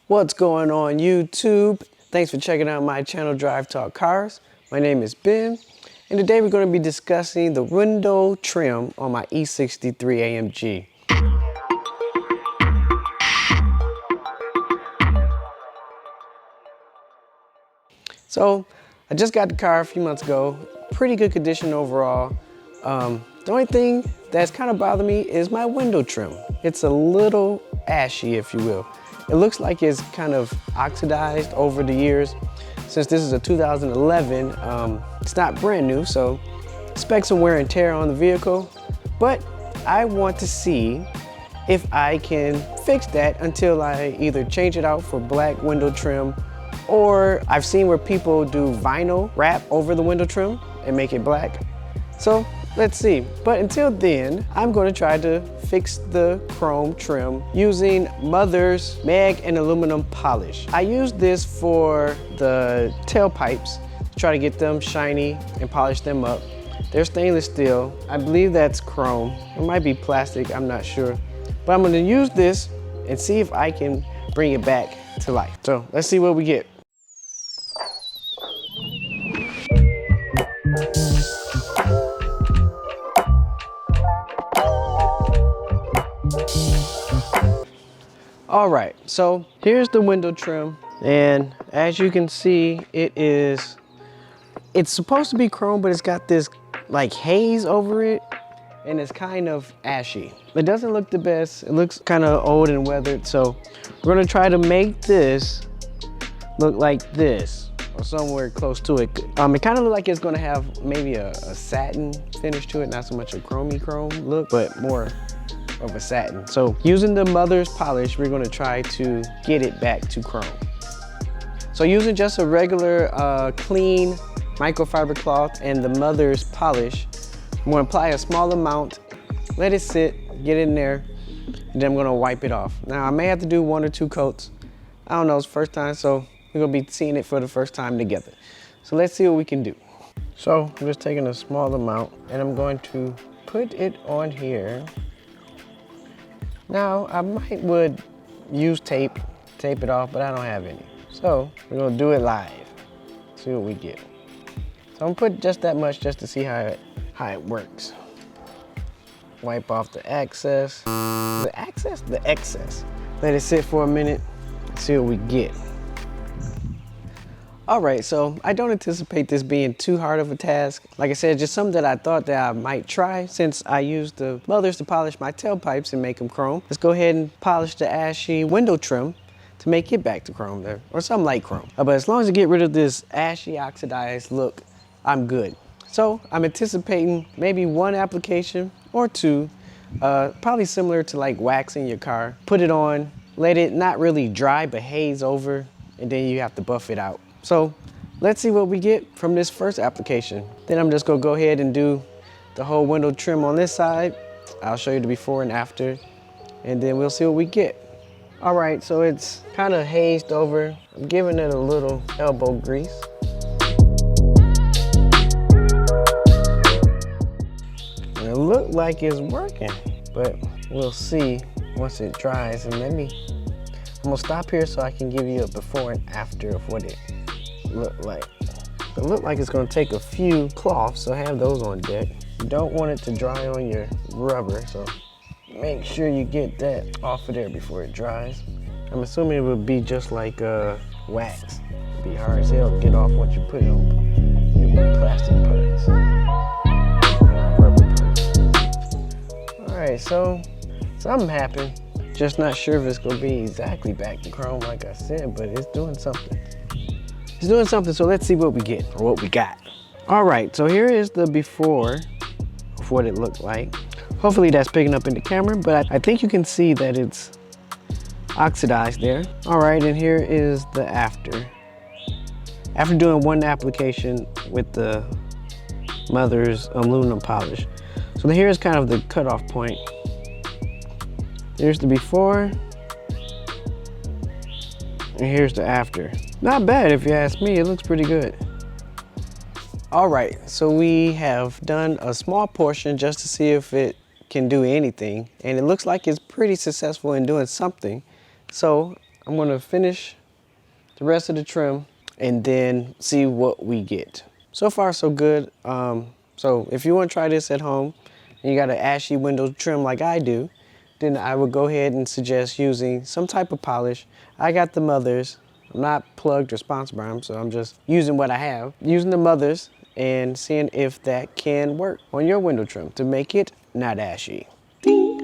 What's going on YouTube? Thanks for checking out my channel DriveTalkCars. My name is Ben, and today we're going to be discussing the window trim on my E63 AMG. So I just got the car a few months ago. Pretty good condition overall. The only thing that's kind of bothering me is my window trim. It's a little ashy, if you will. It looks like it's kind of oxidized over the years. Since this is a 2011, it's not brand new, so expect some wear and tear on the vehicle. But I want to see if I can fix that until I either change it out for black window trim, or I've seen where people do vinyl wrap over the window trim and make it black. So let's see. But until then, I'm going to try to fix the chrome trim using Mother's mag and aluminum polish. I use this for the tailpipes to try to get them shiny and polish them up. They're stainless steel. I believe that's chrome. It might be plastic, I'm not sure. But I'm going to use this and see if I can bring it back to life. So let's see what we get. All right, so here's the window trim, and as you can see, it's supposed to be chrome, but it's got this like haze over it, and it's kind of ashy. It doesn't look the best. It looks kind of old and weathered, so we're gonna try to make this look like this, or somewhere close to it. It kind of looks like it's gonna have maybe a satin finish to it, not so much a chromey chrome look, but more of a satin. So using the Mother's polish, we're going to try to get it back to chrome. So using just a regular clean microfiber cloth and the Mother's polish, I'm going to apply a small amount, let it sit, get in there, and then I'm going to wipe it off. Now I may have to do 1 or 2 coats. I don't know, it's first time, so we're going to be seeing it for the first time together. So let's see what we can do. So I'm just taking a small amount and I'm going to put it on here. Now, I would use tape it off, but I don't have any. So, we're gonna do it live, see what we get. So I'm gonna put just that much just to see how it works. Wipe off the excess. The excess. Let it sit for a minute, see what we get. All right, so I don't anticipate this being too hard of a task. Like I said, just something that I thought that I might try since I used the Mother's to polish my tailpipes and make them chrome. Let's go ahead and polish the ashy window trim to make it back to chrome there, or some light chrome. But as long as I get rid of this ashy oxidized look, I'm good. So I'm anticipating maybe 1 application or 2, probably similar to like waxing your car. Put it on, let it not really dry, but haze over, and then you have to buff it out. So let's see what we get from this first application. Then I'm just gonna go ahead and do the whole window trim on this side. I'll show you the before and after, and then we'll see what we get. All right, so it's kind of hazed over. I'm giving it a little elbow grease. And it looked like it's working, but we'll see once it dries. And I'm gonna stop here so I can give you a before and after of what it look like. It look like it's going to take a few cloths, so have those on deck. You don't want it to dry on your rubber, so make sure you get that off of there before it dries. I'm assuming it would be just like wax. It'd be hard as hell to get off once you put it on your plastic parts, rubber parts. All right, so something happened. Just not sure if it's going to be exactly back to chrome like I said, but it's doing something. It's doing something, so let's see what we get, or what we got. All right, so here is the before of what it looked like. Hopefully that's picking up in the camera, but I think you can see that it's oxidized there. All right, and here is the after. After doing 1 application with the Mother's aluminum polish. So here's kind of the cutoff point. Here's the before, and here's the after. Not bad if you ask me, it looks pretty good. All right, so we have done a small portion just to see if it can do anything, and it looks like it's pretty successful in doing something. So I'm gonna finish the rest of the trim and then see what we get. So far, so good. So if you want to try this at home and you got an ashy window trim like I do, then I would go ahead and suggest using some type of polish. I got the Mothers. I'm not plugged or sponsored by them, so I'm just using what I have. Using the Mothers and seeing if that can work on your window trim to make it not ashy. Ding.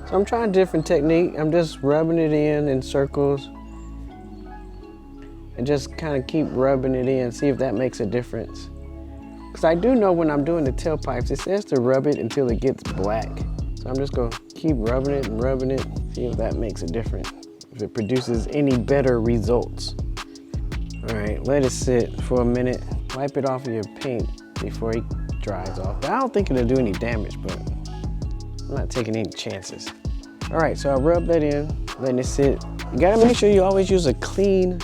So I'm trying a different technique. I'm just rubbing it in circles and just kind of keep rubbing it in, see if that makes a difference. Because I do know when I'm doing the tailpipes, it says to rub it until it gets black. So I'm just gonna keep rubbing it and rubbing it, see if that makes a difference, if it produces any better results. All right, let it sit for a minute. Wipe it off of your paint before it dries off. I don't think it'll do any damage, but I'm not taking any chances. All right, so I rub that in, letting it sit. You gotta make sure you always use a clean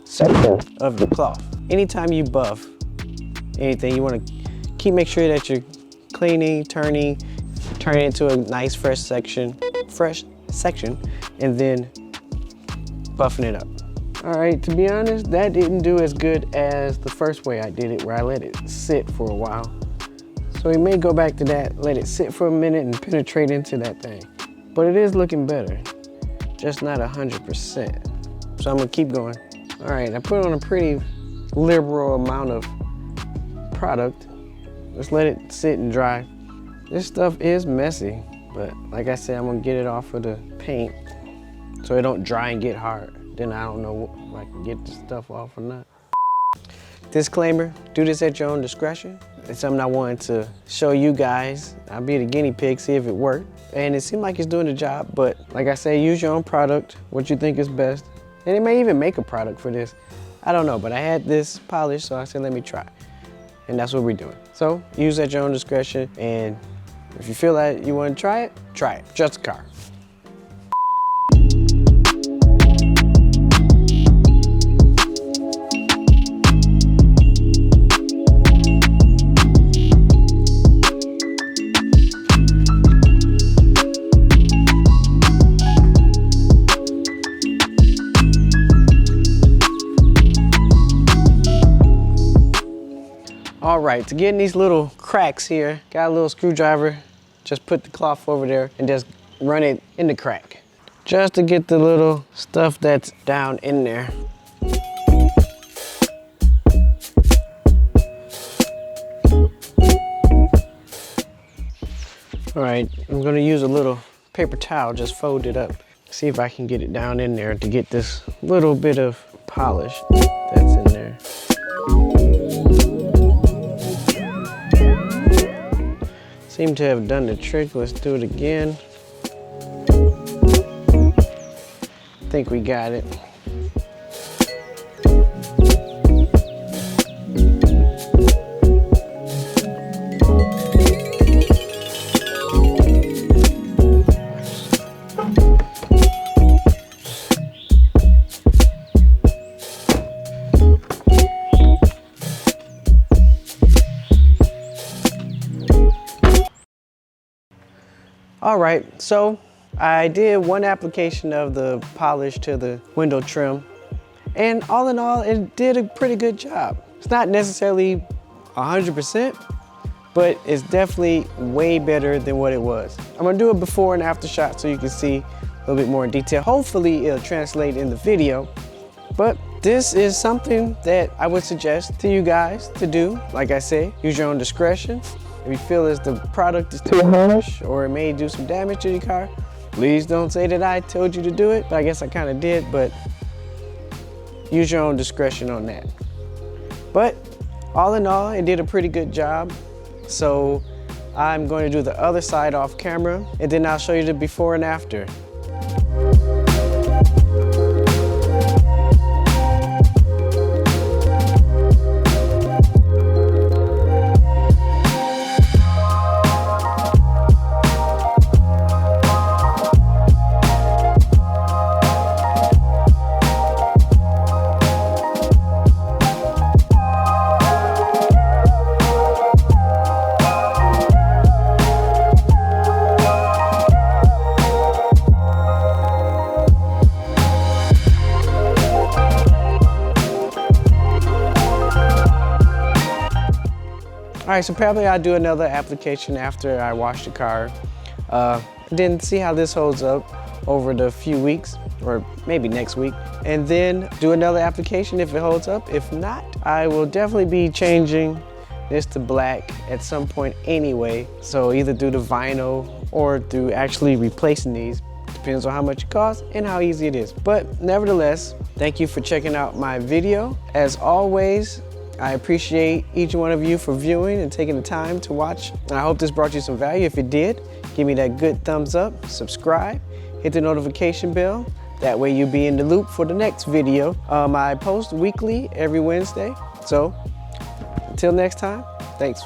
section of the cloth. Anytime you buff anything, you wanna make sure that you're cleaning, turning it into a nice fresh section, and then buffing it up. All right, to be honest, that didn't do as good as the first way I did it, where I let it sit for a while. So we may go back to that, let it sit for a minute and penetrate into that thing. But it is looking better, just not 100%. So I'm gonna keep going. All right, I put on a pretty liberal amount of product. Let's let it sit and dry. This stuff is messy, but like I said, I'm gonna get it off of the paint so it don't dry and get hard. Then I don't know if I can get the stuff off or not. Disclaimer, do this at your own discretion. It's something I wanted to show you guys. I'll be the guinea pig, see if it worked. And it seemed like it's doing the job, but like I say, use your own product, what you think is best. And it may even make a product for this. I don't know, but I had this polish, so I said, let me try. And that's what we're doing. So use at your own discretion. And if you feel like you want to try it, try it. Just a car. All right, to get in these little cracks here, got a little screwdriver, just put the cloth over there and just run it in the crack. Just to get the little stuff that's down in there. All right, I'm gonna use a little paper towel, just fold it up. See if I can get it down in there to get this little bit of polish that's in there. Seem to have done the trick. Let's do it again. I think we got it. All right, so I did one application of the polish to the window trim, and all in all, it did a pretty good job. It's not necessarily 100%, but it's definitely way better than what it was. I'm gonna do a before and after shot so you can see a little bit more in detail. Hopefully it'll translate in the video, but this is something that I would suggest to you guys to do. Like I say, use your own discretion. If you feel as the product is too harsh or it may do some damage to your car, please don't say that I told you to do it. But I guess I kind of did, but use your own discretion on that. But all in all, it did a pretty good job. So I'm going to do the other side off camera, and then I'll show you the before and after. right, so probably I'll do another application after I wash the car. Then see how this holds up over the few weeks, or maybe next week, and then do another application if it holds up. If not, I will definitely be changing this to black at some point anyway. So either through the vinyl or through actually replacing these. Depends on how much it costs and how easy it is. But nevertheless, thank you for checking out my video. As always, I appreciate each one of you for viewing and taking the time to watch. And I hope this brought you some value. If it did, give me that good thumbs up, subscribe, hit the notification bell. That way you'll be in the loop for the next video. I post weekly every Wednesday. So until next time, thanks.